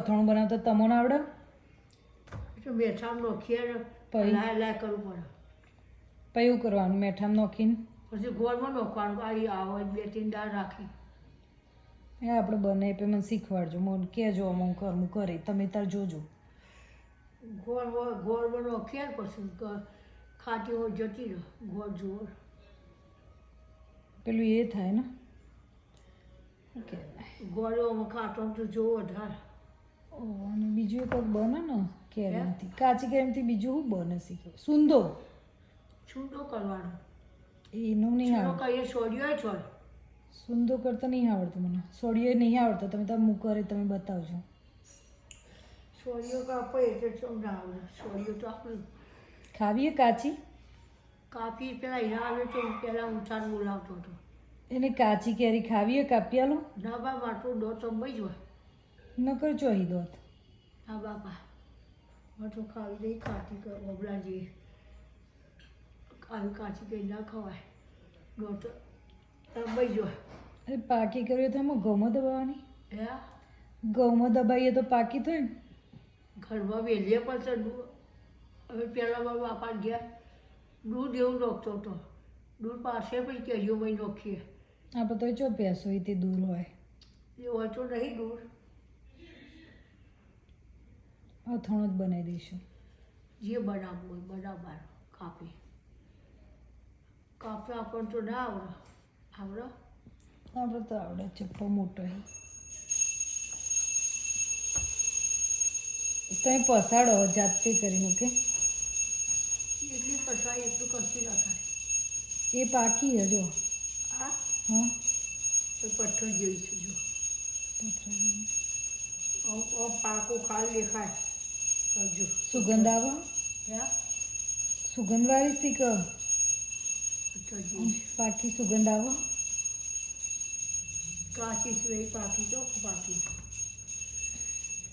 અથાણું બનાવતા તમને આવડે? મેઠામાં નોખીએ પછી લાય કરવું પડે. પછી એવું કરવાનું મેઠામાં નોખીને પછી ગોળમાં નોખવાનું. આ આવે 2-3 દાળ રાખી. એ આપણે બને પછી મને શીખવાડજો. મને કહેજો હું કરું કરે તમે તાર જોજો. ગોળમાં નોખીએ પછી ખાટી હોય જતી રહે. ગોળ જોર પેલું એ થાય ને ઓકે ગોળમાં ખાટો તો જોવો વધારે. અને બીજું કંઈક બને ને કેરીથી કાચી કેરીથી બીજું શું બને શીખો? સુંદો છૂટો કરવાનો. એનું નહીં આવડતું. કહીએ છોડ્યો છોડ સુંદો કરતા નહીં આવડતું મને. સોડિયો નહીં આવડતો. તમે તાર મું કરે તમે બતાવજો. છોડ્યો કાપો એટલે ચમ ના આવડે. છોડ્યો તો આપણે ખાવીએ કાચી? કાપી પેલા હીરા આવે તો પેલા ઉતાર બોલાવતો હતો. એને કાચી કેરી ખાવીએ કાપી આલો? ના બા માટલું દો ચંબાઈ જ હોય. નકર ચોહી દોત. હા બાપા માટલું ખાવી દઈ કાચી ઓબલા જઈએ. આવી કાચી કઈ ના ખવાય. દોત ચંબાઈ જ હોય. અરે પાકી કરવી તો એમાં ઘઉંમાં દબાવવાની. હે ઘઉંમાં દબાઈએ તો પાકી થાય ને. ઘરમાં વેલીએ પણ હવે પહેલાં મારા બાપા ગયા દૂધ એવું નોખતો હતો. દૂધ પાસે પછી કેરીઓમાં નોખીએ. આપણે તો ચો પેસો હોય તે દૂર હોય. એ હોય તો નહીં દૂધ. અથાણું જ બનાવી દઈશું. જે બનાવવું હોય બનાવવાનું. કાપી આપણને તો ના આવડે. આવડે આપણે તો આવડે ચપ્પો મોટો તમે પસાડો જાતે કરીને કે એટલી પસાય એટલું કશી ના થાય. એ પાકી હજો. હા હા તો પથ્થર જેવી છે જો. પાકું ખાલી દેખાય. હજુ સુગંધ આવે? હે સુગંધવાળી શીખ પથ્થર જેવી પાકી સુગંધ આવે? કાચી સિવાય પાકી તો પાકી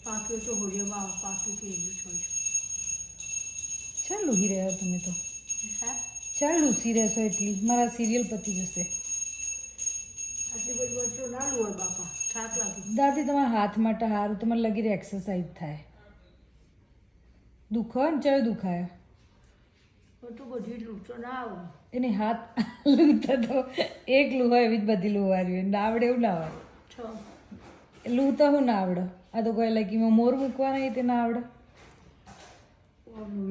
પાક્યો તો હોળીમાં પાકી કે એવું છું. ચાલ લૂહી રહ્યા તમે તો. હે ચાલ લૂસી રહેશો એટલી મારા સિરિયલ પતી જશે. આટલી બધી વસ્તુ ના લો હોય બાપા. થાક લાગે. દાદી તમારા હાથ માટે સારું તમારે લગી એક્સરસાઇઝ થાય. દુખો ને ચાલો દુખાય તો બધી લૂંટો ના આવે. એને હાથ લૂંતા તો એક લૂહો એવી જ બધી લૂવારી ના આવડે એવું ના આવડે. લૂંતા હું ના આવડે. આ તો કોઈ લકીમાં મોર મૂકવાના તે ના આવડે.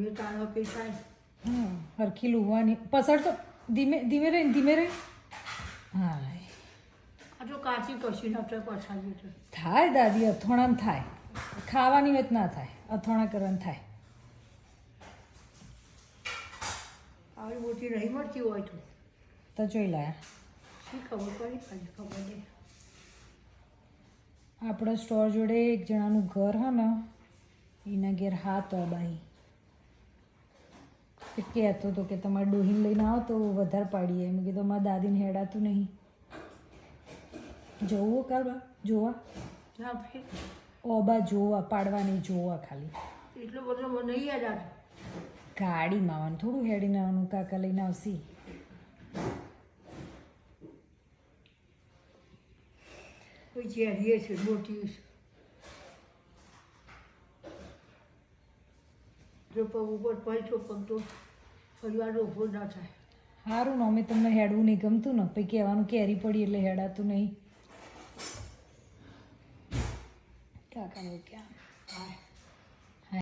એ તારો પે થાય. હા હરખી લૂવાની પસાડતો ધીમે ધીમે રહે ધીમે રહે. હા આ તો કાચી કશી નફે પછાડી છે. થાય દાદી અથાણાં થાય. ખાવાની હોય ના થાય. અથાણા કરવાનું થાય. આવી મોટી નહીં મળતી હોય તો જોઈ લાયા. શી ખબર પડી ખાલી ખબર નહીં. આપણા સ્ટોર જોડે એક જણાનું ઘર હા ને એના ઘેર હાથ અબાઈ એ કહેતો હતો કે તમારે ડોહીને લઈને આવો તો વધારે પાડીએ. એમ કીધું મારા દાદીને હેડાતું નહીં. જોવું કારબા જોવા ના ભાઈ ઓબા જોવા પાડવા નહીં જોવા ખાલી. એટલું બધું મને નહીં યાદ આવે. ગાડીમાં આવવાનું થોડું હેડીને આવવાનું. કાકા લઈને આવશી. કોઈ ઝેરીએ છે મોટી છે. જો પગ ઉપર પડી તો પગ તો ફરીવાર ઊભો ના થાય. સારું ને અમે તમને હેડવું નહીં ગમતું ને પછી કહેવાનું કેરી પડી એટલે હેડાતું નહીં. કાકાનું ક્યાં હા